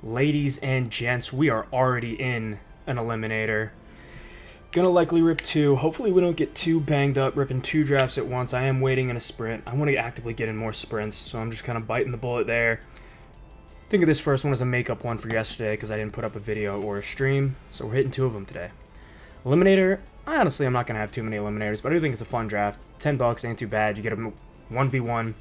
Ladies and gents, we are already in an eliminator. Gonna likely rip two. Hopefully we don't get too banged up ripping two drafts at once. I am waiting in a sprint. I want to actively get in more sprints, so I'm just kind of biting the bullet there. Think of this first one as a makeup one for yesterday because I didn't put up a video or a stream, so we're hitting two of them today. Eliminator, I'm not going to have too many eliminators, but I do think it's a fun draft. $10 ain't too bad. You get a 1v1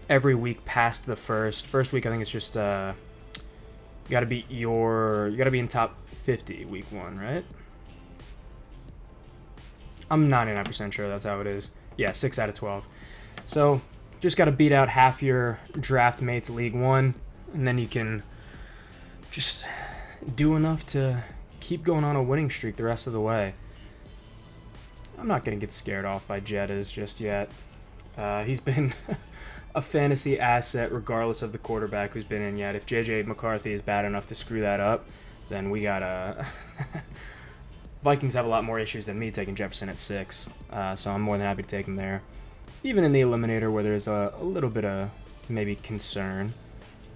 every week past the first. First week I think it's just you gotta be in top 50 week one, right? I'm 99% sure that's how it is. Yeah, 6 out of 12. So just gotta beat out half your draft mates League One, and then you can just do enough to keep going on a winning streak the rest of the way. I'm not gonna get scared off by Jettas just yet. He's been a fantasy asset regardless of the quarterback who's been in yet. If J.J. McCarthy is bad enough to screw that up, then we got Vikings have a lot more issues than me taking Jefferson at 6, so I'm more than happy to take him there. Even in the eliminator where there's a little bit of maybe concern,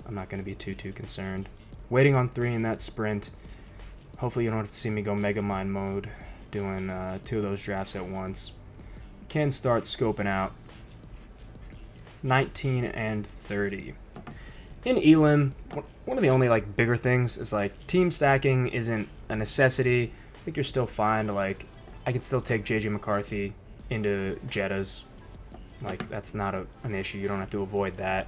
I'm not going to be too concerned. Waiting on 3 in that sprint. Hopefully you don't have to see me go Mega Mind mode doing 2 of those drafts at once. Can start scoping out 19 and 30. In Elim, one of the only bigger things is team stacking isn't a necessity. I think you're still fine to I could still take JJ McCarthy into Jettas. That's not an issue. You don't have to avoid that.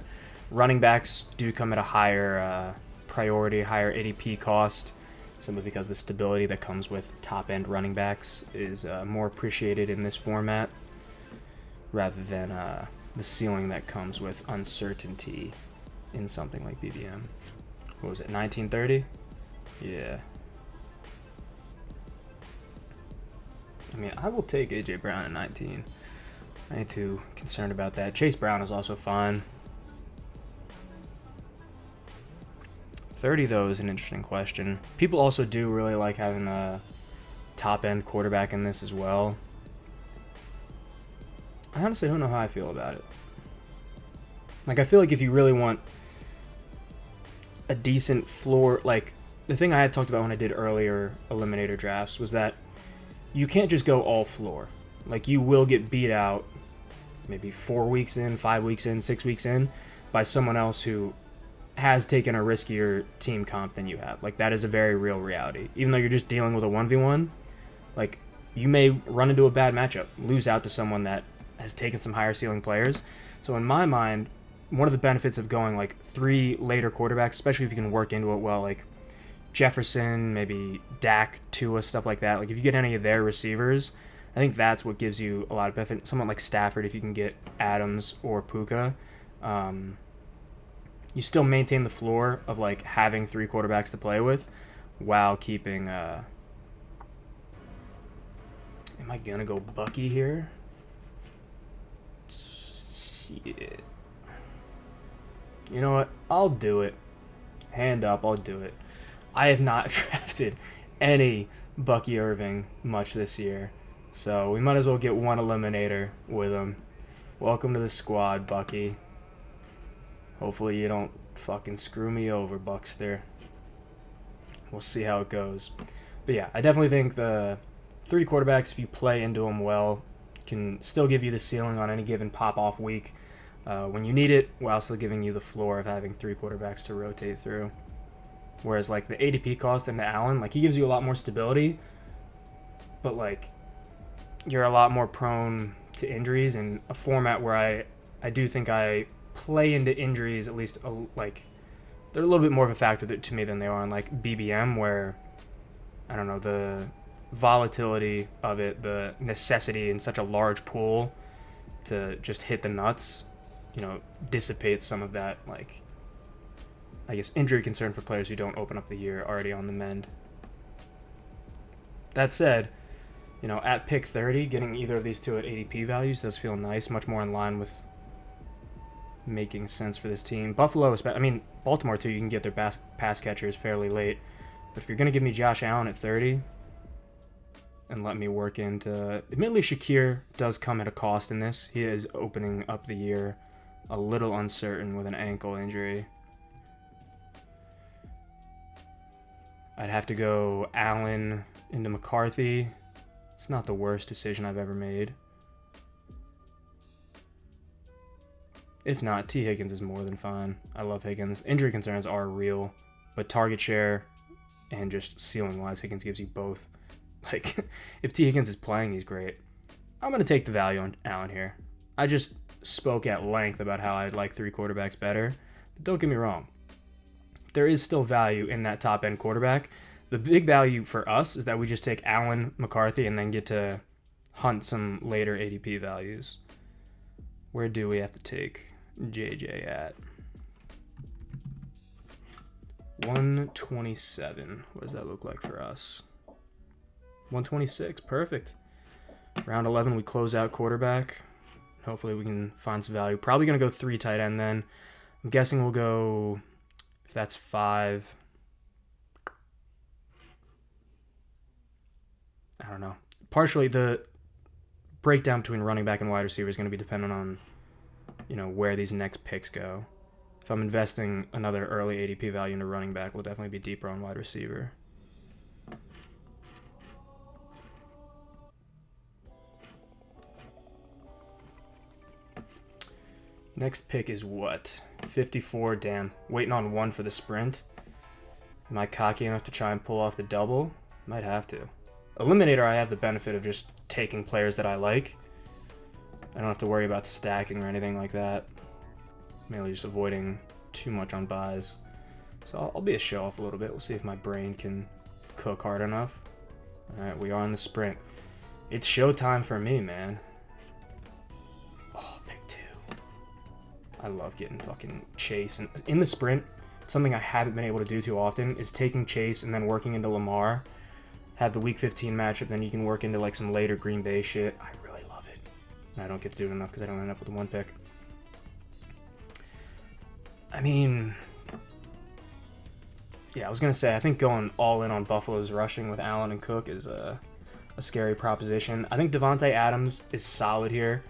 Running backs do come at a higher priority, higher ADP cost, simply because the stability that comes with top-end running backs is more appreciated in this format rather than the ceiling that comes with uncertainty in something like BBM. What was it, 1930? Yeah. I mean, I will take A.J. Brown at 19. I ain't too concerned about that. Chase Brown is also fine. 30, though, is an interesting question. People also do really like having a top-end quarterback in this as well. I honestly don't know how I feel about it. I feel like if you really want a decent floor, the thing I had talked about when I did earlier eliminator drafts was that you can't just go all floor. You will get beat out maybe 4 weeks in, 5 weeks in, 6 weeks in by someone else who has taken a riskier team comp than you have. That is a very real reality. Even though you're just dealing with a 1v1, you may run into a bad matchup, lose out to someone that has taken some higher ceiling players. So in my mind, one of the benefits of going 3 later quarterbacks, especially if you can work into it well, Jefferson, maybe Dak, Tua, stuff like that. If you get any of their receivers, I think that's what gives you a lot of benefit. Someone like Stafford, if you can get Adams or Puka, you still maintain the floor of having 3 quarterbacks to play with while keeping am I gonna go Bucky here? Shit. You know what? I'll do it. Hand up, I'll do it. I have not drafted any Bucky Irving much this year, so we might as well get one eliminator with him. Welcome to the squad, Bucky. Hopefully you don't fucking screw me over, Buckster. We'll see how it goes. But yeah, I definitely think the 3 quarterbacks, if you play into them well, can still give you the ceiling on any given pop-off week when you need it, while still giving you the floor of having 3 quarterbacks to rotate through. Whereas the ADP cost into Allen, he gives you a lot more stability, but you're a lot more prone to injuries in a format where I do think I play into injuries, at least they're a little bit more of a factor to me than they are in BBM, where I don't know, the volatility of it, the necessity in such a large pool to just hit the nuts, dissipates some of that I guess injury concern for players who don't open up the year already on the mend. That said, at pick 30, getting either of these 2 at ADP values does feel nice, much more in line with making sense for this team. Buffalo, Baltimore too, you can get their pass catchers fairly late. But if you're going to give me Josh Allen at 30 and let me work into... Admittedly, Shakir does come at a cost in this. He is opening up the year a little uncertain with an ankle injury. I'd have to go Allen into McCarthy. It's not the worst decision I've ever made. If not, T. Higgins is more than fine. I love Higgins. Injury concerns are real, but target share and just ceiling-wise, Higgins gives you both. Like, if T. Higgins is playing, he's great. I'm going to take the value on Allen here. I just spoke at length about how I'd like 3 quarterbacks better, but don't get me wrong. There is still value in that top-end quarterback. The big value for us is that we just take Allen, McCarthy, and then get to hunt some later ADP values. Where do we have to take JJ at? 127. What does that look like for us? 126. Perfect. Round 11, we close out quarterback. Hopefully we can find some value. Probably going to go 3 tight end then. I'm guessing we'll go, if that's 5. I don't know. Partially, the breakdown between running back and wide receiver is going to be dependent on, where these next picks go. If I'm investing another early ADP value into running back, we'll definitely be deeper on wide receiver. Next pick is what? 54, damn. Waiting on 1 for the sprint. Am I cocky enough to try and pull off the double? Might have to. Eliminator, I have the benefit of just taking players that I like. I don't have to worry about stacking or anything like that. Mainly just avoiding too much on buys. So I'll be a show off a little bit. We'll see if my brain can cook hard enough. Alright, we are in the sprint. It's showtime for me, man. Oh, pick 2. I love getting fucking Chase. And in the sprint, something I haven't been able to do too often is taking Chase and then working into Lamar. Have the week 15 matchup, then you can work into like some later Green Bay shit. I really love it. And I don't get to do it enough because I don't end up with the 1 pick. I mean, yeah, I was going to say, I think going all in on Buffalo's rushing with Allen and Cook is a scary proposition. I think Devontae Adams is solid here.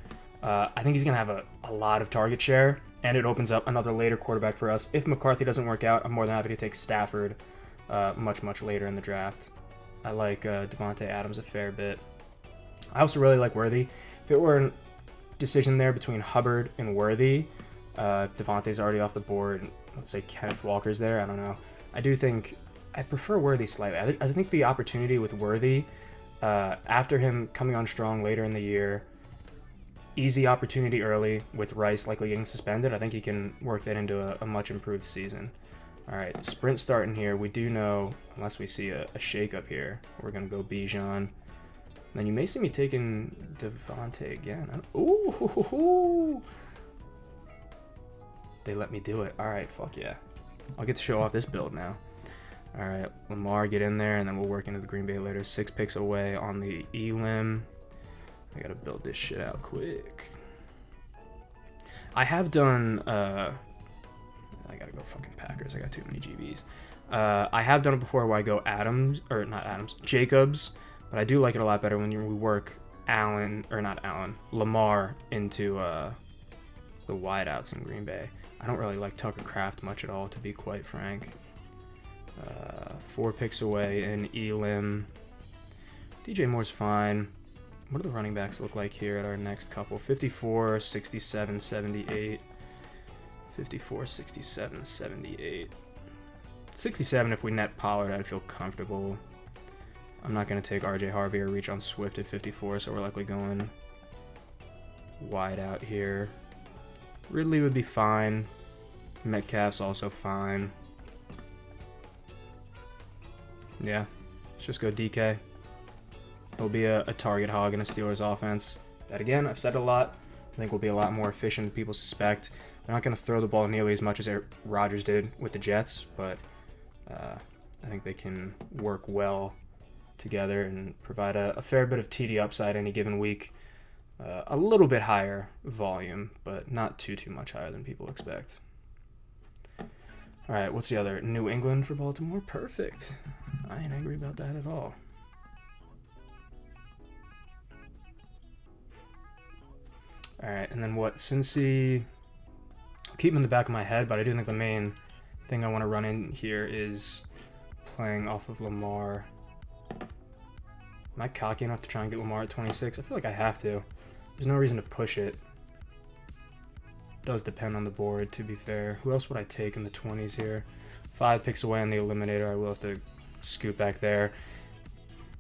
I think he's going to have a lot of target share, and it opens up another later quarterback for us. If McCarthy doesn't work out, I'm more than happy to take Stafford much, much later in the draft. I like Devontae Adams a fair bit. I also really like Worthy. If it were a decision there between Hubbard and Worthy, if Devontae's already off the board, let's say Kenneth Walker's there, I don't know. I do think I prefer Worthy slightly. I think the opportunity with Worthy, after him coming on strong later in the year, easy opportunity early with Rice likely getting suspended. I think he can work that into a much improved season. All right, sprint starting here. We do know, unless we see a shake-up here, we're going to go Bijan. Then you may see me taking Devontae again. Ooh, they let me do it. All right, fuck yeah. I'll get to show off this build now. All right, Lamar, get in there, and then we'll work into the Green Bay later. 6 picks away on the Elim. I got to build this shit out quick. I have done... I gotta go fucking Packers. I got too many GBs. I have done it before where I go Jacobs, but I do like it a lot better when we work Lamar into the wideouts in Green Bay. I don't really like Tucker Kraft much at all, to be quite frank. 4 picks away in Elim. DJ Moore's fine. What do the running backs look like here at our next couple? 54, 67, 78. 54, 67, 78. 67 if we net Pollard, I'd feel comfortable. I'm not going to take RJ Harvey or reach on Swift at 54, so we're likely going wide out here. Ridley would be fine. Metcalf's also fine. Yeah, let's just go DK. He'll be a target hog in a Steelers offense. That again, I've said it a lot. I think we'll be a lot more efficient than people suspect. They're not going to throw the ball nearly as much as Rodgers did with the Jets, but I think they can work well together and provide a fair bit of TD upside any given week. A little bit higher volume, but not too much higher than people expect. All right, what's the other? New England for Baltimore? Perfect. I ain't angry about that at all. All right, and then what? Cincy... keep him in the back of my head, but I do think the main thing I want to run in here is playing off of Lamar. Am I cocky enough to try and get Lamar at 26? I feel like I have to. There's no reason to push it. Does depend on the board, to be fair. Who else would I take in the 20s here? 5 picks away on the eliminator. I will have to scoot back there.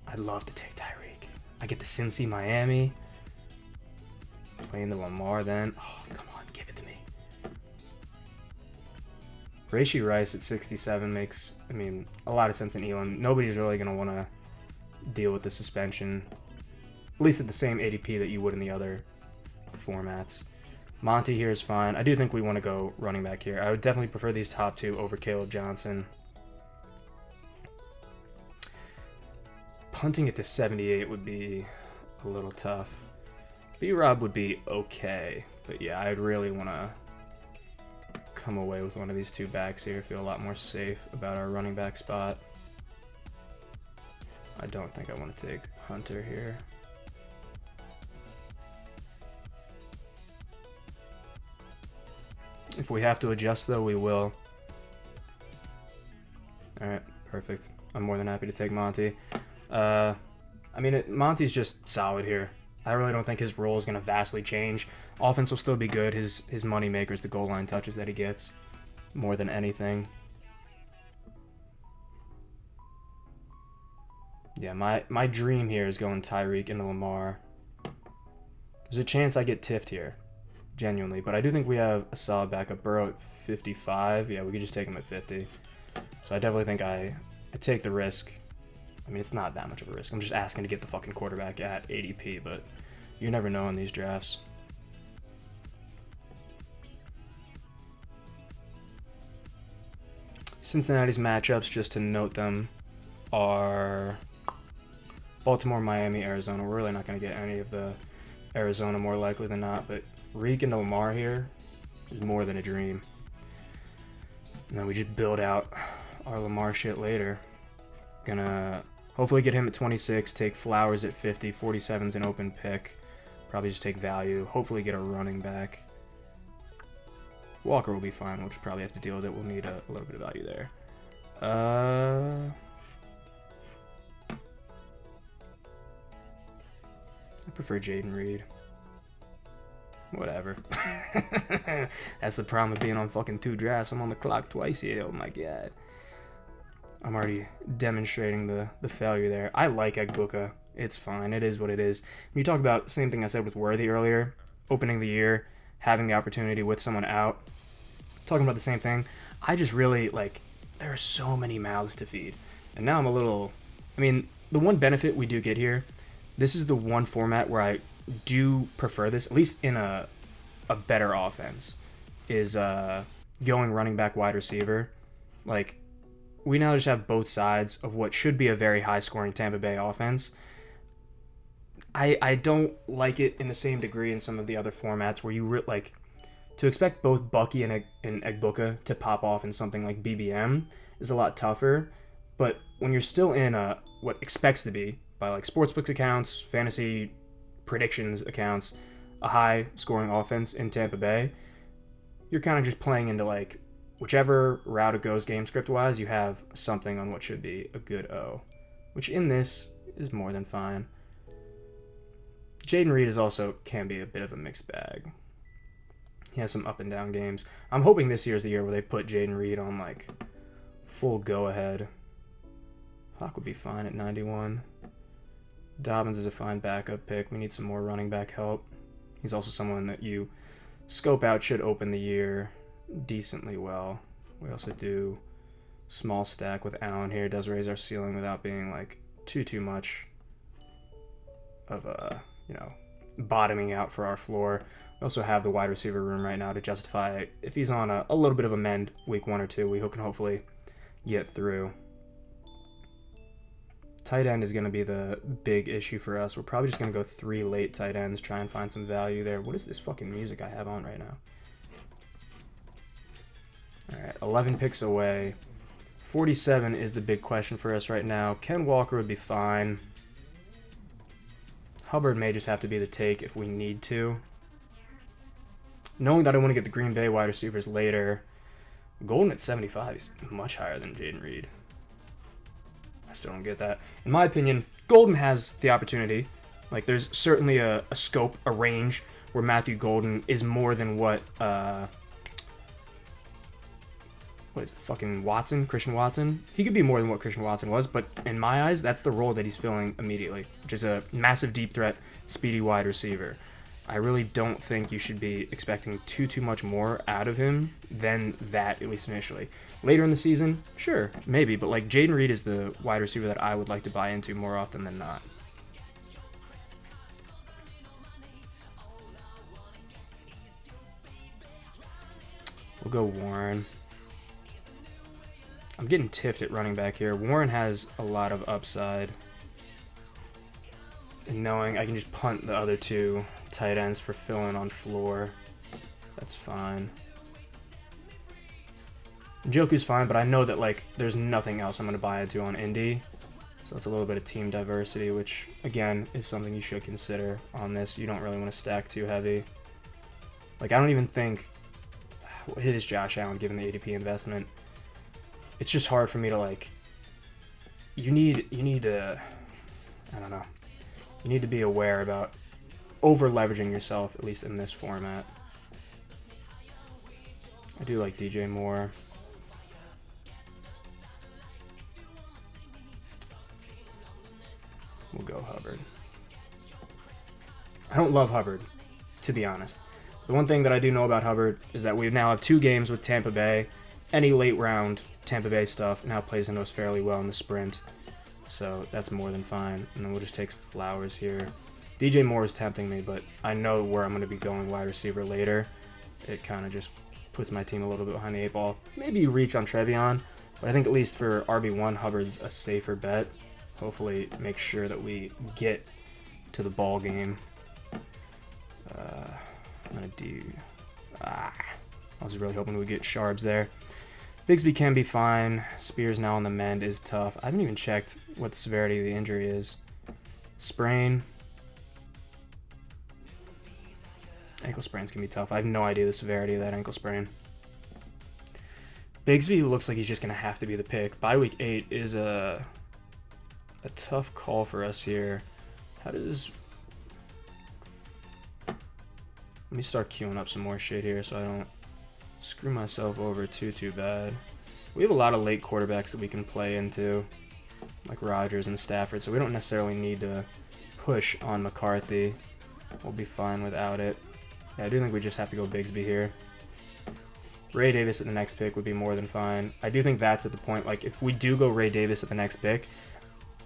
I'd love to take Tyreek. I get the Cincy Miami. Playing the Lamar then. Oh, come on, give it to me. Rashee Rice at 67 makes, I mean, a lot of sense in Elam. Nobody's really going to want to deal with the suspension, at least at the same ADP that you would in the other formats. Monty here is fine. I do think we want to go running back here. I would definitely prefer these top two over Caleb Johnson. Punting it to 78 would be a little tough. B-Rob would be okay, but yeah, I'd really want to come away with one of these two backs here. Feel a lot more safe about our running back spot. I don't think I want to take Hunter here. If we have to adjust, though, we will. Alright, perfect. I'm more than happy to take Monty. I mean, Monty's just solid here. I really don't think his role is going to vastly change. Offense will still be good. His money maker is the goal line touches that he gets more than anything. Yeah, my dream here is going Tyreek into Lamar. There's a chance I get tiffed here, genuinely, but I do think we have a solid backup. Burrow at 55. Yeah, we could just take him at 50. So I definitely think I take the risk. I mean, it's not that much of a risk. I'm just asking to get the fucking quarterback at ADP, but you never know in these drafts. Cincinnati's matchups, just to note them, are Baltimore, Miami, Arizona. We're really not going to get any of the Arizona more likely than not, but Reek into Lamar here is more than a dream. And then we just build out our Lamar shit later. Gonna hopefully get him at 26, take Flowers at 50, 47's an open pick. Probably just take value. Hopefully get a running back. Walker will be fine. We'll just probably have to deal with it. We'll need a little bit of value there. I prefer Jaden Reed. Whatever. That's the problem with being on fucking 2 drafts. I'm on the clock twice here. Oh my god. I'm already demonstrating the failure there. I like Egbuka. It's fine. It is what it is. When you talk about, same thing I said with Worthy earlier, opening the year, having the opportunity with someone out, talking about the same thing. I just really, like, there are so many mouths to feed. And now I'm a little, I mean, the one benefit we do get here, this is the one format where I do prefer this, at least in a better offense, is going running back wide receiver. Like, we now just have both sides of what should be a very high-scoring Tampa Bay offense. I don't like it in the same degree in some of the other formats where you like to expect both Bucky and Egbuka to pop off in something like BBM is a lot tougher. But when you're still in what expects to be, by like sportsbooks accounts, fantasy predictions accounts, a high-scoring offense in Tampa Bay, you're kind of just playing into like whichever route it goes game script-wise, you have something on what should be a good O, which in this is more than fine. Jaden Reed is also can be a bit of a mixed bag. He has some up and down games. I'm hoping this year's the year where they put Jaden Reed on like full go-ahead. Hawk would be fine at 91. Dobbins is a fine backup pick. We need some more running back help. He's also someone that you scope out should open the year decently well. We also do small stack with Allen here. Does raise our ceiling without being like too much of a, bottoming out for our floor. We also have the wide receiver room right now to justify if he's on a little bit of a mend week 1 or 2, we can hopefully get through. Tight end is going to be the big issue for us. We're probably just going to go 3 late tight ends, try and find some value there. What is this fucking music I have on right now? All right, 11 picks away. 47 is the big question for us right now. Ken Walker would be fine. Hubbard may just have to be the take if we need to. Knowing that I want to get the Green Bay wide receivers later, Golden at 75 is much higher than Jaden Reed. I still don't get that. In my opinion, Golden has the opportunity. Like, there's certainly a scope, a range, where Matthew Golden is more than what is it, fucking Watson, Christian Watson? He could be more than what Christian Watson was, but in my eyes, that's the role that he's filling immediately, which is a massive deep threat, speedy wide receiver. I really don't think you should be expecting too much more out of him than that, at least initially. Later in the season, sure, maybe, but like Jaden Reed is the wide receiver that I would like to buy into more often than not. We'll go Warren. I'm getting tiffed at running back here. Warren has a lot of upside. And knowing I can just punt the other two tight ends for filling on floor, that's fine. Njoku's fine, but I know that like there's nothing else I'm going to buy into on Indy. So it's a little bit of team diversity, which again is something you should consider on this. You don't really want to stack too heavy. Like I don't even think it is Josh Allen given the ADP investment. It's just hard for me to like. You need to, I don't know. You need to be aware about over leveraging yourself, at least in this format. I do like DJ Moore. We'll go Hubbard. I don't love Hubbard, to be honest. The one thing that I do know about Hubbard is that we now have 2 games with Tampa Bay. Any late round Tampa Bay stuff now plays into us fairly well in the sprint. So that's more than fine. And then we'll just take Flowers here. DJ Moore is tempting me, but I know where I'm going to be going wide receiver later. It kind of just puts my team a little bit behind the 8 ball. Maybe you reach on Trevion, but I think at least for RB1, Hubbard's a safer bet. Hopefully make sure that we get to the ball game. I'm going to do... I was really hoping we get Sharps there. Bigsby can be fine. Spears now on the mend is tough. I haven't even checked what the severity of the injury is. Sprain. Ankle sprains can be tough. I have no idea the severity of that ankle sprain. Bigsby looks like he's just going to have to be the pick. Bye week 8 is a tough call for us here. How does... Let me start queuing up some more shit here so I don't screw myself over too bad. We have a lot of late quarterbacks that we can play into, like Rodgers and Stafford, so we don't necessarily need to push on McCarthy. We'll be fine without it. Yeah, I do think we just have to go Bigsby here. Ray Davis at the next pick would be more than fine. I do think that's at the point, like, if we do go Ray Davis at the next pick,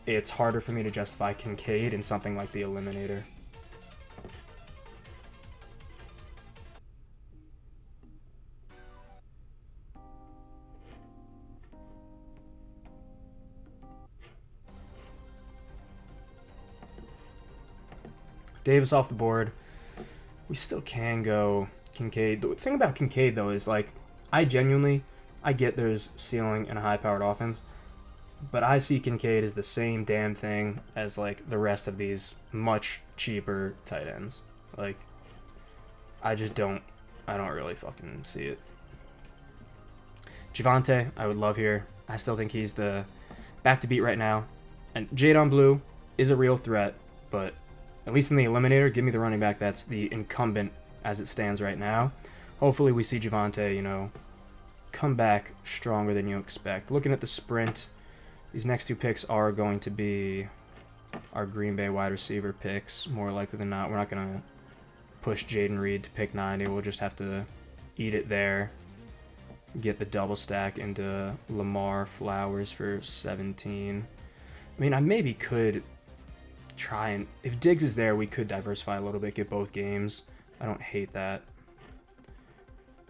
it's harder for me to justify Kincaid in something like the Eliminator. Davis off the board. We still can go Kincaid. The thing about Kincaid, though, is, like, I get there's ceiling and a high-powered offense, but I see Kincaid as the same damn thing as, like, the rest of these much cheaper tight ends. Like, I don't really fucking see it. Javonte, I would love here. I still think he's the back to beat right now. And Jadon Blue is a real threat, but at least in the Eliminator, give me the running back that's the incumbent as it stands right now. Hopefully we see Javonte, come back stronger than you expect. Looking at the sprint, these next 2 picks are going to be our Green Bay wide receiver picks, more likely than not. We're not going to push Jaden Reed to pick 90. We'll just have to eat it there. Get the double stack into Lamar Flowers for 17. I mean, I maybe could try and... If Diggs is there, we could diversify a little bit, get both games. I don't hate that.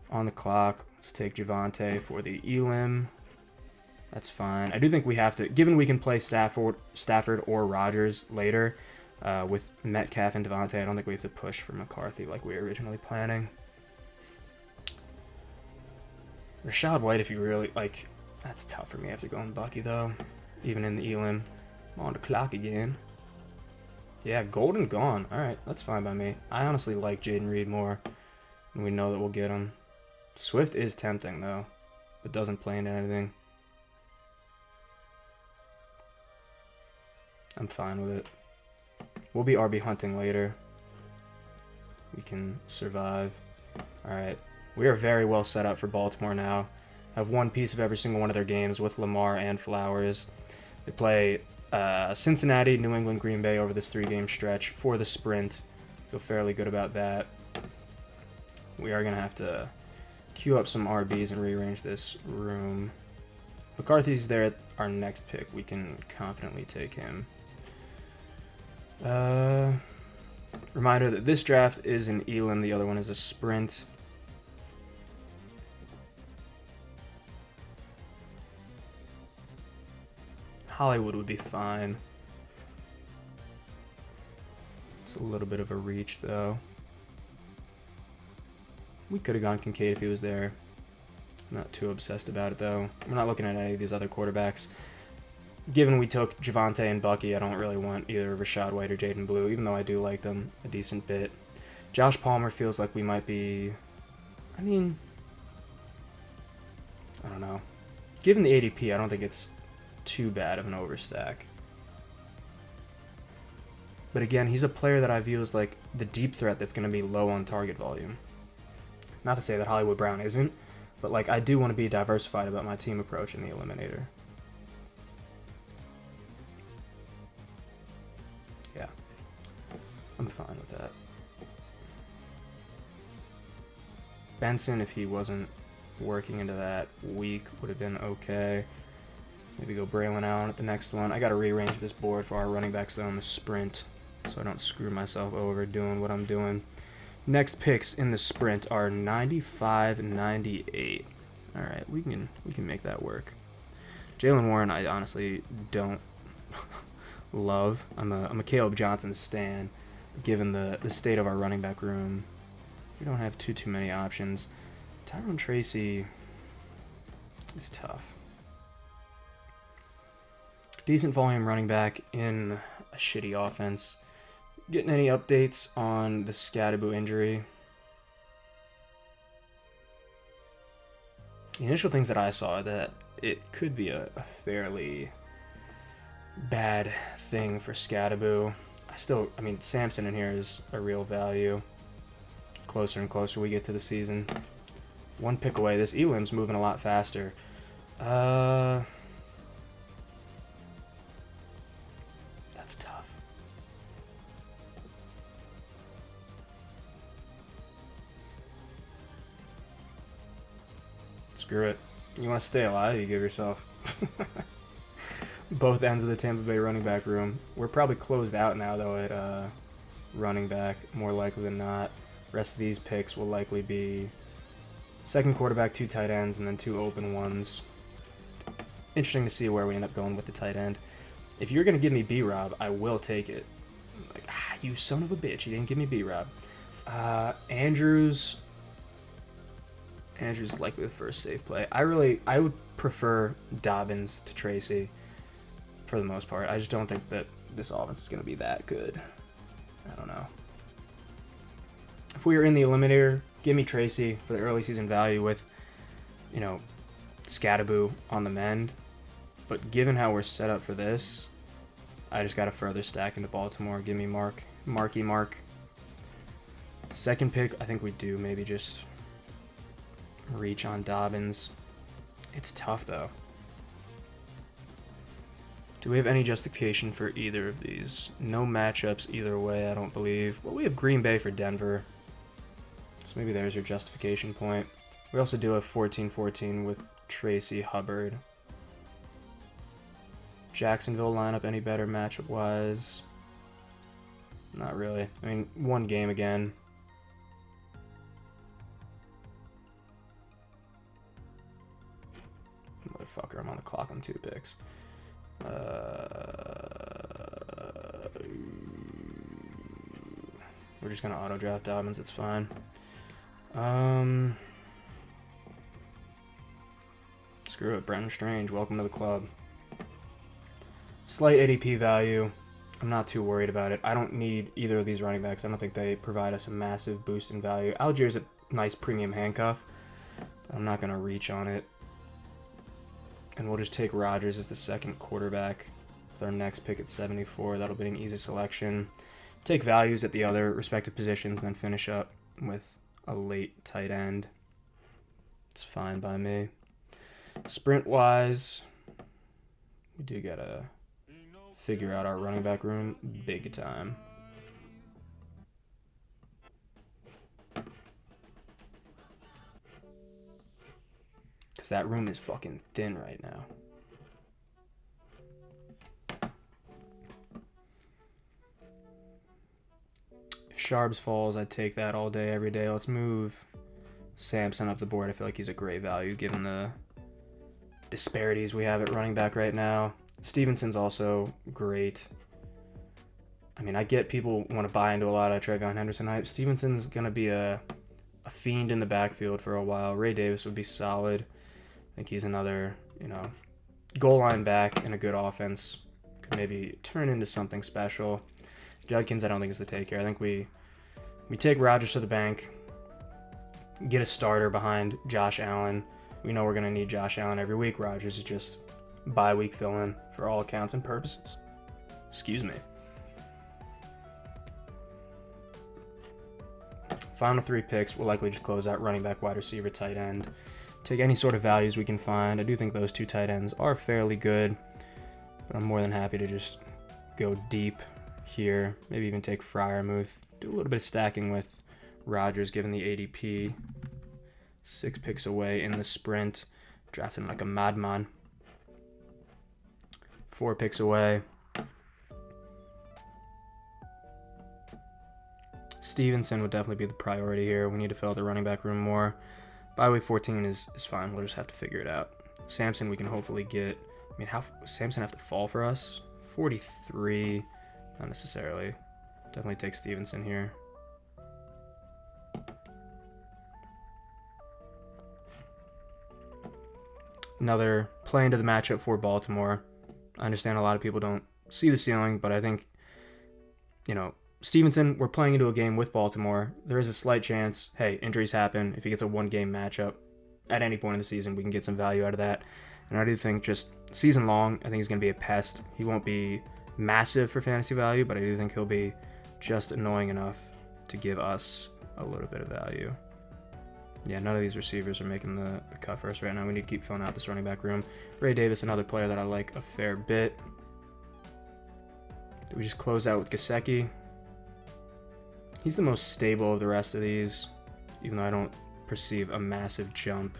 On the clock, let's take Javonte for the Elim. That's fine. I do think we have to... Given we can play Stafford or Rodgers later, with Metcalf and Devontae, I don't think we have to push for McCarthy like we were originally planning. Rashad White, if you really... Like, that's tough for me after going Bucky, though. Even in the Elim. I'm on the clock again. Yeah, Golden gone. Alright, that's fine by me. I honestly like Jaden Reed more, and we know that we'll get him. Swift is tempting, though, but doesn't play into anything. I'm fine with it. We'll be RB hunting later. We can survive. Alright. We are very well set up for Baltimore now. Have one piece of every single one of their games with Lamar and Flowers. They play Cincinnati, New England, Green Bay over this 3-game stretch for the sprint. Feel fairly good about that. We are going to have to queue up some RBs and rearrange this room. McCarthy's there at our next pick. We can confidently take him. Reminder that this draft is an Elam, the other one is a sprint. Hollywood would be fine. It's a little bit of a reach, though. We could have gone Kincaid if he was there. I'm not too obsessed about it, though. We're not looking at any of these other quarterbacks. Given we took Javonte and Bucky, I don't really want either Rashad White or Jaden Blue, even though I do like them a decent bit. Josh Palmer feels like we might be... I mean... I don't know. Given the ADP, I don't think it's too bad of an overstack. But again, he's a player that I view as like the deep threat that's going to be low on target volume. Not to say that Hollywood Brown isn't, but like I do want to be diversified about my team approach in the Eliminator. Yeah, I'm fine with that. Benson, if he wasn't working into that week, would have been okay. Maybe go Braylon Allen at the next one. I got to rearrange this board for our running backs though in the sprint, so I don't screw myself over doing what I'm doing. Next picks in the sprint are 95, 98. All right, we can make that work. Jaylen Warren, I honestly don't love. I'm a Caleb Johnson stan, given the state of our running back room. We don't have too many options. Tyrone Tracy is tough. Decent volume running back in a shitty offense. Getting any updates on the Scadaboo injury? The initial things that I saw that it could be a fairly bad thing for Scadaboo. I mean, Samson in here is a real value. Closer and closer we get to the season. One pick away. This Elam's moving a lot faster. That's tough. Screw it. You want to stay alive, you give yourself. Both ends of the Tampa Bay running back room. We're probably closed out now, though, at running back, more likely than not. Rest of these picks will likely be second quarterback, 2 tight ends, and then 2 open ones. Interesting to see where we end up going with the tight end. If you're going to give me B-Rob, I will take it. Like, you son of a bitch, you didn't give me B-Rob. Andrews is likely the first safe play. I would prefer Dobbins to Tracy for the most part. I just don't think that this offense is going to be that good. I don't know. If we were in the Eliminator, give me Tracy for the early season value with, you know, Scadaboo on the mend. But given how we're set up for this, I just got to further stack into Baltimore. Give me Marky Mark. Second pick, I think we do maybe just reach on Dobbins. It's tough, though. Do we have any justification for either of these? No matchups either way, I don't believe. Well, we have Green Bay for Denver. So maybe there's your justification point. We also do have 14-14 with Tracy Hubbard. Jacksonville lineup any better matchup-wise? Not really. I mean, one game again. Motherfucker, I'm on the clock on 2 picks. We're just gonna auto draft Dobbins, it's fine. Screw it, Brenton Strange, welcome to the club. Slight ADP value. I'm not too worried about it. I don't need either of these running backs. I don't think they provide us a massive boost in value. Algier's a nice premium handcuff. I'm not going to reach on it. And we'll just take Rodgers as the second quarterback. with our next pick at 74. That'll be an easy selection. Take values at the other respective positions, and then finish up with a late tight end. It's fine by me. Sprint-wise, we do gotta figure out our running back room big time. Because that room is fucking thin right now. If Sharps falls, I'd take that all day, every day. Let's move Sampson up the board. I feel like he's a great value given the disparities we have at running back right now. Stevenson's also great. I mean, I get people want to buy into a lot of Trevion Henderson hype. Stevenson's going to be a fiend in the backfield for a while. Ray Davis would be solid. I think he's another, goal line back in a good offense. Could maybe turn into something special. Judkins, I don't think is the take here. I think we take Rodgers to the bank, get a starter behind Josh Allen. We know we're going to need Josh Allen every week. Rodgers is just bye-week fill-in for all accounts and purposes. Excuse me. Final 3 picks, we'll likely just close out running back, wide receiver, tight end. Take any sort of values we can find. I do think those 2 tight ends are fairly good, but I'm more than happy to just go deep here. Maybe even take Freiermuth. Do a little bit of stacking with Rodgers given the ADP. 6 picks away in the sprint. Drafting like a madman. 4 picks away. Stevenson would definitely be the priority here. We need to fill out the running back room more. By week 14 is fine. We'll just have to figure it out. Sampson we can hopefully get. I mean, how Sampson have to fall for us? 43. Not necessarily. Definitely take Stevenson here. Another play into the matchup for Baltimore. I understand a lot of people don't see the ceiling, but I think, Stevenson, we're playing into a game with Baltimore. There is a slight chance, hey, injuries happen. If he gets a 1-game matchup at any point in the season, we can get some value out of that. And I do think just season long, I think he's going to be a pest. He won't be massive for fantasy value, but I do think he'll be just annoying enough to give us a little bit of value. Yeah, none of these receivers are making the cut for us right now. We need to keep filling out this running back room. Ray Davis, another player that I like a fair bit. Do we just close out with Gesicki? He's the most stable of the rest of these, even though I don't perceive a massive jump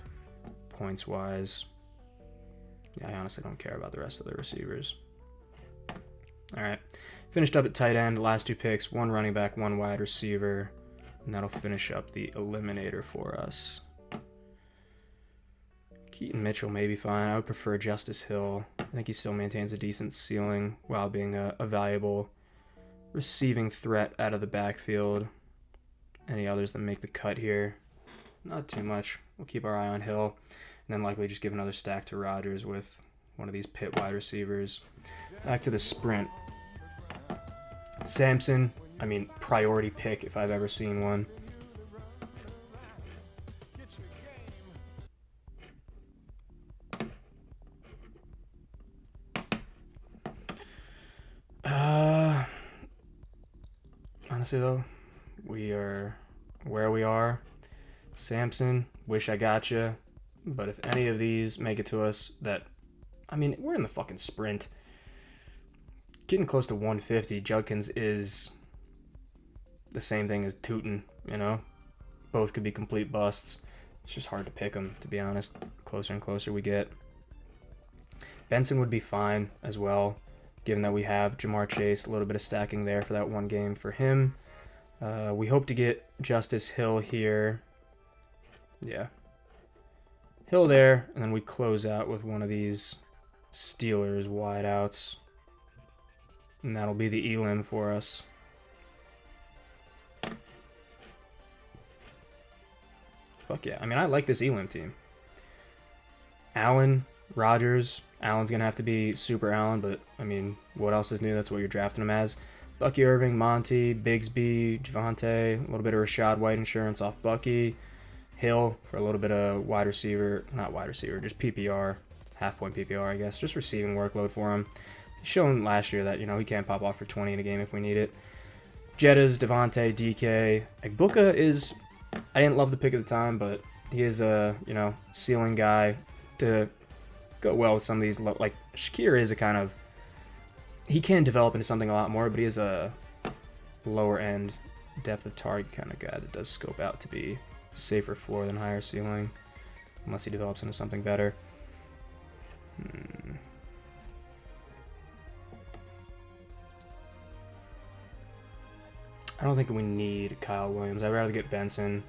points-wise. Yeah, I honestly don't care about the rest of the receivers. All right, finished up at tight end. Last 2 picks, 1 running back, 1 wide receiver. And that'll finish up the eliminator for us. Keaton Mitchell may be fine. I would prefer Justice Hill. I think he still maintains a decent ceiling while being a valuable receiving threat out of the backfield. Any others that make the cut here? Not too much. We'll keep our eye on Hill. And then likely just give another stack to Rodgers with one of these pit wide receivers. Back to the sprint. Sampson. I mean, priority pick if I've ever seen one. Honestly, though, we are where we are. Sampson, wish I got you. But if any of these make it to us we're in the fucking sprint. Getting close to 150, Judkins is the same thing as Tootin, Both could be complete busts. It's just hard to pick them, to be honest. Closer and closer we get. Benson would be fine as well, given that we have Jamar Chase, a little bit of stacking there for that 1 game for him. We hope to get Justice Hill here. Yeah. Hill there, and then we close out with one of these Steelers wideouts. And that'll be the Elam for us. Fuck yeah. I mean, I like this Elam team. Allen, Rodgers. Allen's going to have to be super Allen, but, I mean, what else is new? That's what you're drafting him as. Bucky Irving, Monty, Bigsby, Javonte, a little bit of Rashad White insurance off Bucky. Hill for a little bit of wide receiver, not wide receiver, just PPR, half-point PPR, I guess. Just receiving workload for him. He's shown last year that, he can pop off for 20 in a game if we need it. Jettas, Devontae, DK. Egbuka is, I didn't love the pick at the time, but he is a, ceiling guy to go well with some of these. Like, Shakir is a kind of, he can develop into something a lot more, but he is a lower end depth of target kind of guy that does scope out to be safer floor than higher ceiling, unless he develops into something better. I don't think we need Kyle Williams. I'd rather get Benson.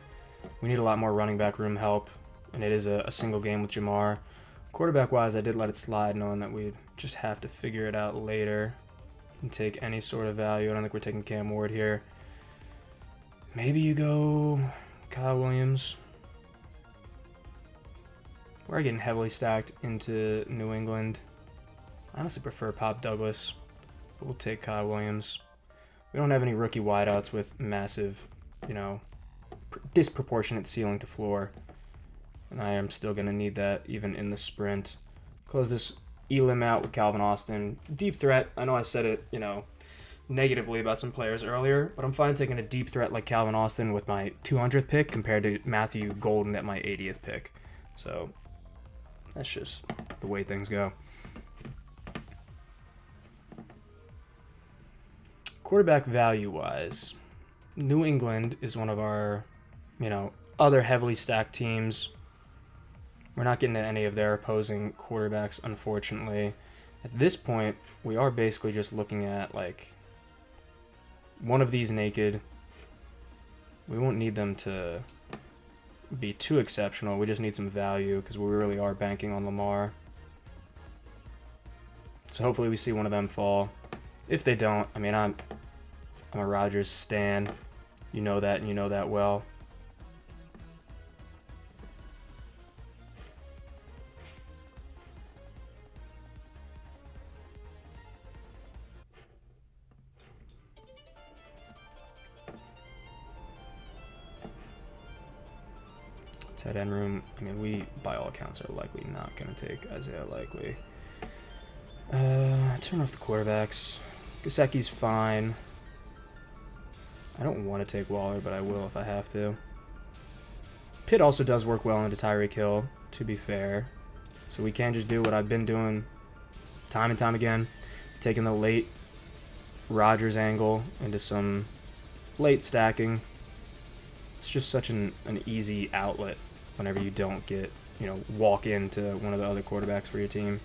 We need a lot more running back room help, and it is a single game with Jamar. Quarterback-wise, I did let it slide, knowing that we'd just have to figure it out later and take any sort of value. I don't think we're taking Cam Ward here. Maybe you go Kyle Williams. We're getting heavily stacked into New England. I honestly prefer Pop Douglas, but we'll take Kyle Williams. We don't have any rookie wideouts with massive, disproportionate ceiling to floor. And I am still going to need that even in the sprint. Close this Elim out with Calvin Austin. Deep threat. I know I said it, negatively about some players earlier, but I'm fine taking a deep threat like Calvin Austin with my 200th pick compared to Matthew Golden at my 80th pick. So that's just the way things go. Quarterback value-wise, New England is one of our, other heavily stacked teams. We're not getting to any of their opposing quarterbacks, unfortunately. At this point, we are basically just looking at, one of these naked. We won't need them to be too exceptional. We just need some value because we really are banking on Lamar. So hopefully we see one of them fall. If they don't, I'm a Rodgers stan. You know that, and you know that well. Tight end room, we, by all accounts, are likely not going to take Isaiah Likely. Turn off the quarterbacks. Gesicki's fine. I don't want to take Waller, but I will if I have to. Pitt also does work well into Tyreek Hill, to be fair. So we can just do what I've been doing time and time again. Taking the late Rodgers angle into some late stacking. It's just such an easy outlet whenever you don't get, walk into one of the other quarterbacks for your team.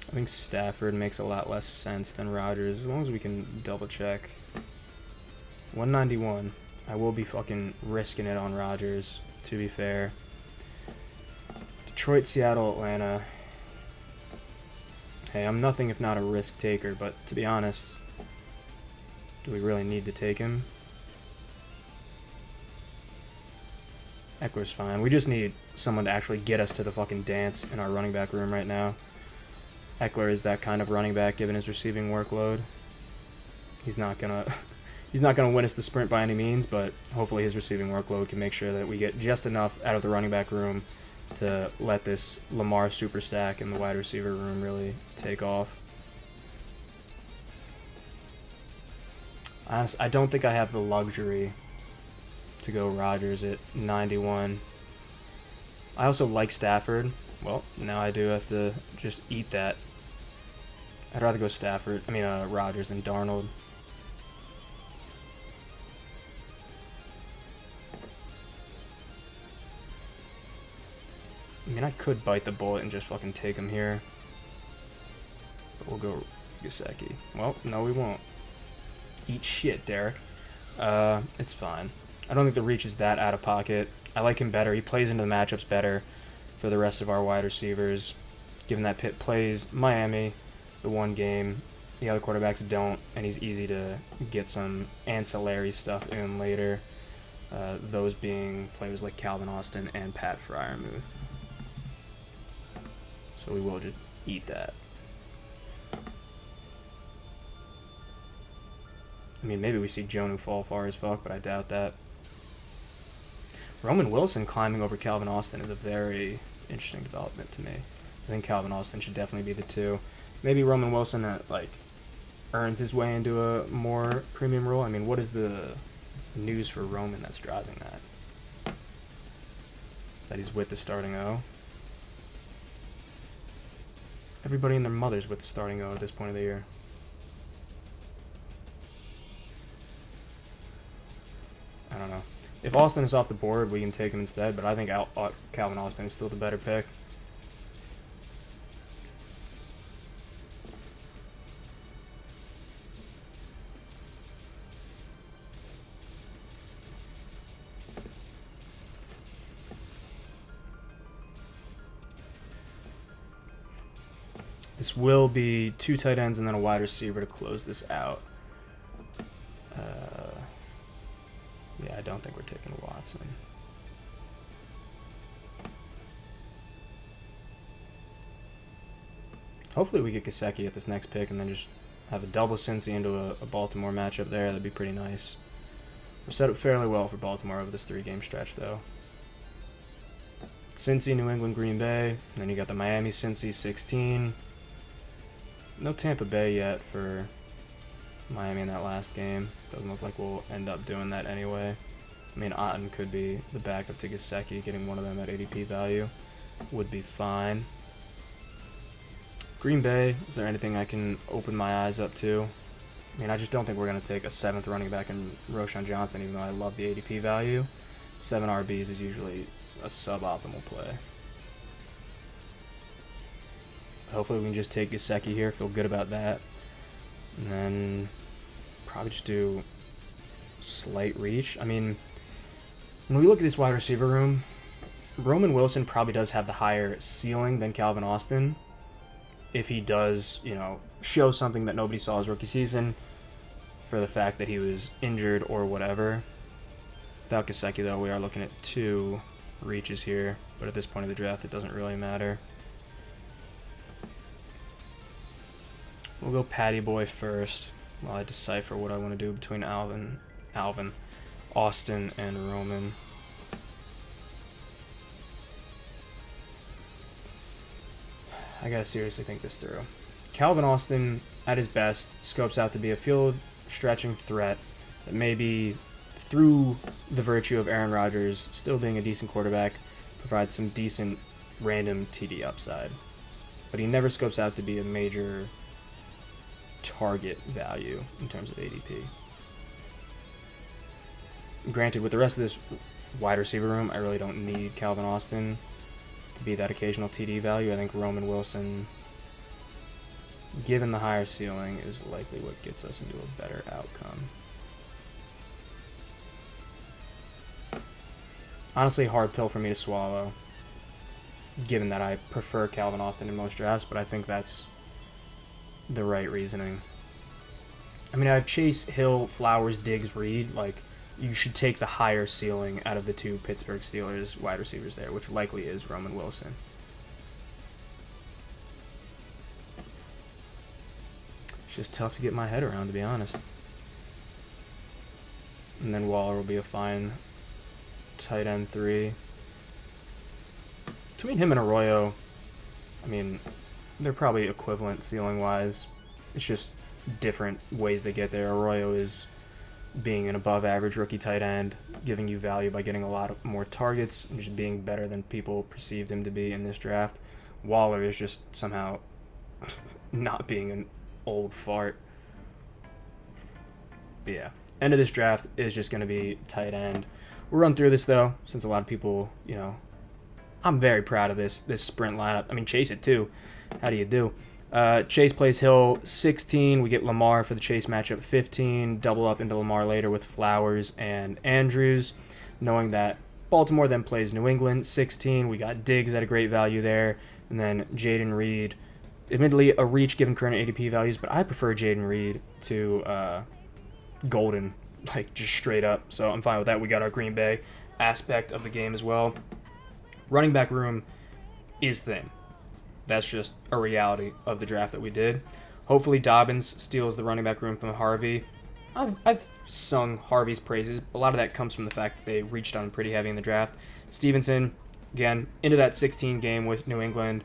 I think Stafford makes a lot less sense than Rodgers, as long as we can double check. 191. I will be fucking risking it on Rodgers, to be fair. Detroit, Seattle, Atlanta. Hey, I'm nothing if not a risk taker, but to be honest, do we really need to take him? Eckler's fine. We just need someone to actually get us to the fucking dance in our running back room right now. Eckler is that kind of running back given his receiving workload. He's not gonna win us the sprint by any means, but hopefully his receiving workload can make sure that we get just enough out of the running back room to let this Lamar super stack in the wide receiver room really take off. Honestly, I don't think I have the luxury to go Rodgers at 91. I also like Stafford. Well, now I do have to just eat that. I'd rather go Rodgers than Darnold. I could bite the bullet and just fucking take him here. But we'll go Gesicki. Well, no, we won't. Eat shit, Derek. It's fine. I don't think the reach is that out of pocket. I like him better. He plays into the matchups better for the rest of our wide receivers. Given that Pitt plays Miami, the one game, the other quarterbacks don't, and he's easy to get some ancillary stuff in later. Those being players like Calvin Austin and Pat Freiermuth. So we will just eat that. I mean, maybe we see Jonah fall far as fuck, but I doubt that. Roman Wilson climbing over Calvin Austin is a very interesting development to me. I think Calvin Austin should definitely be the 2. Maybe Roman Wilson like earns his way into a more premium role. I mean, what is the news for Roman that's driving that? That he's with the starting O. Everybody and their mother's with the starting O at this point of the year. I don't know. If Austin is off the board, we can take him instead, but I think Calvin Austin is still the better pick. This will be 2 tight ends and then a wide receiver to close this out. Yeah, I don't think we're taking Watson. Hopefully we get Gesicki at this next pick and then just have a double Cincy into a Baltimore matchup there. That'd be pretty nice. We're set up fairly well for Baltimore over this 3-game stretch, though. Cincy, New England, Green Bay. And then you got the Miami, Cincy, 16. No Tampa Bay yet for Miami in that last game. Doesn't look like we'll end up doing that anyway. I mean, Otten could be the backup to Gesicki. Getting one of them at ADP value would be fine. Green Bay, is there anything I can open my eyes up to? I mean, I just don't think we're going to take a 7th running back in Roschon Johnson, even though I love the ADP value. 7 RBs is usually a suboptimal play. Hopefully we can just take Gesicki here, feel good about that. And then probably just do slight reach. I mean, when we look at this wide receiver room, Roman Wilson probably does have the higher ceiling than Calvin Austin. If he does, show something that nobody saw his rookie season for the fact that he was injured or whatever. Without Gesicki, though, we are looking at 2 reaches here. But at this point of the draft, it doesn't really matter. We'll go Patty Boy first while I decipher what I want to do between Austin, and Roman. I gotta seriously think this through. Calvin Austin, at his best, scopes out to be a field-stretching threat that maybe, through the virtue of Aaron Rodgers still being a decent quarterback, provides some decent random TD upside. But he never scopes out to be a major target value in terms of ADP. Granted, with the rest of this wide receiver room, I really don't need Calvin Austin to be that occasional TD value. I think Roman Wilson, given the higher ceiling, is likely what gets us into a better outcome. Honestly, hard pill for me to swallow, given that I prefer Calvin Austin in most drafts, but I think that's the right reasoning. I mean, I have Chase, Hill, Flowers, Diggs, Reed. Like, you should take the higher ceiling out of the 2 Pittsburgh Steelers wide receivers there, which likely is Roman Wilson. It's just tough to get my head around, to be honest. And then Waller will be a fine tight end 3. Between him and Arroyo, I mean, they're probably equivalent ceiling-wise. It's just different ways they get there. Arroyo is being an above-average rookie tight end, giving you value by getting a lot more targets, and just being better than people perceived him to be in this draft. Waller is just somehow not being an old fart. But yeah, end of this draft is just going to be tight end. We'll run through this, though, since a lot of people, I'm very proud of this sprint lineup. I mean, Chase it, too. How do you do? Chase plays Hill 16. We get Lamar for the Chase matchup 15. Double up into Lamar later with Flowers and Andrews. Knowing that Baltimore then plays New England 16. We got Diggs at a great value there. And then Jaden Reed. Admittedly, a reach given current ADP values, but I prefer Jaden Reed to Golden, like just straight up. So I'm fine with that. We got our Green Bay aspect of the game as well. Running back room is thin. That's just a reality of the draft that we did. Hopefully Dobbins steals the running back room from Harvey. I've sung Harvey's praises. A lot of that comes from the fact that they reached on him pretty heavy in the draft. Stevenson, again, into that 16 game with New England.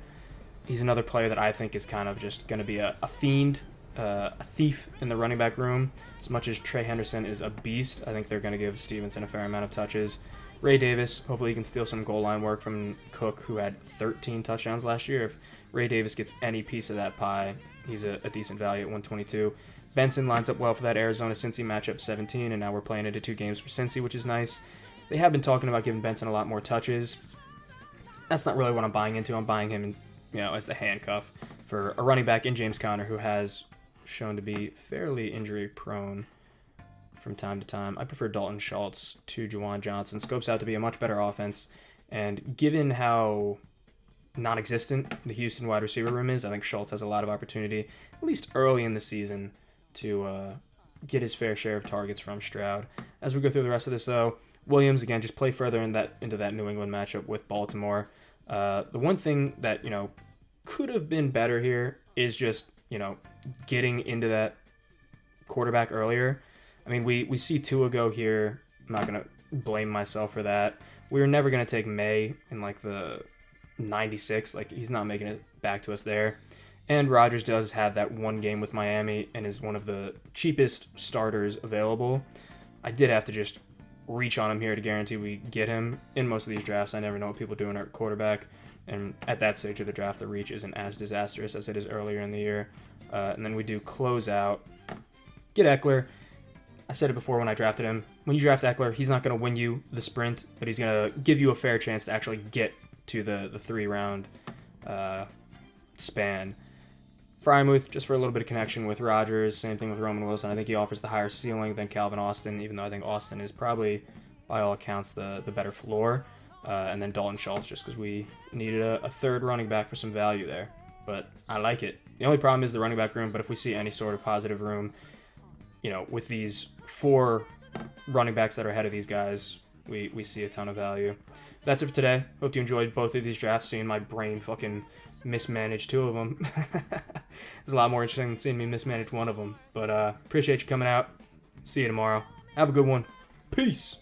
He's another player that I think is kind of just going to be a fiend, a thief in the running back room. As much as Trey Henderson is a beast, I think they're going to give Stevenson a fair amount of touches. Ray Davis, hopefully he can steal some goal line work from Cook, who had 13 touchdowns last year. If Ray Davis gets any piece of that pie, he's a decent value at 122. Benson lines up well for that Arizona-Cincy matchup 17, and now we're playing into 2 games for Cincy, which is nice. They have been talking about giving Benson a lot more touches. That's not really what I'm buying into. I'm buying him as the handcuff for a running back in James Conner, who has shown to be fairly injury-prone from time to time. I prefer Dalton Schultz to Juwan Johnson. Scopes out to be a much better offense, and given how non-existent the Houston wide receiver room is, I think Schultz has a lot of opportunity, at least early in the season, to get his fair share of targets from Stroud. As we go through the rest of this, though, Williams, again, just play further into that New England matchup with Baltimore. The one thing that, could have been better here is just, getting into that quarterback earlier. I mean, we see Tua go here. I'm not going to blame myself for that. We were never going to take May in, the 96. He's not making it back to us there. And Rodgers does have that one game with Miami and is one of the cheapest starters available. I did have to just reach on him here to guarantee we get him. In most of these drafts, I never know what people do in our quarterback. And at that stage of the draft, the reach isn't as disastrous as it is earlier in the year. And then we do close out. Get Eckler. I said it before when I drafted him. When you draft Eckler, he's not going to win you the sprint, but he's going to give you a fair chance to actually get to the 3-round span. Frymouth, just for a little bit of connection with Rodgers. Same thing with Roman Wilson. I think he offers the higher ceiling than Calvin Austin, even though I think Austin is probably, by all accounts, the better floor. And then Dalton Schultz, just because we needed a third running back for some value there. But I like it. The only problem is the running back room, but if we see any sort of positive room, with these 4 running backs that are ahead of these guys, we see a ton of value. That's it for today. Hope you enjoyed both of these drafts, seeing my brain fucking mismanage 2 of them. It's a lot more interesting than seeing me mismanage 1 of them. But appreciate you coming out. See you tomorrow. Have a good one. Peace.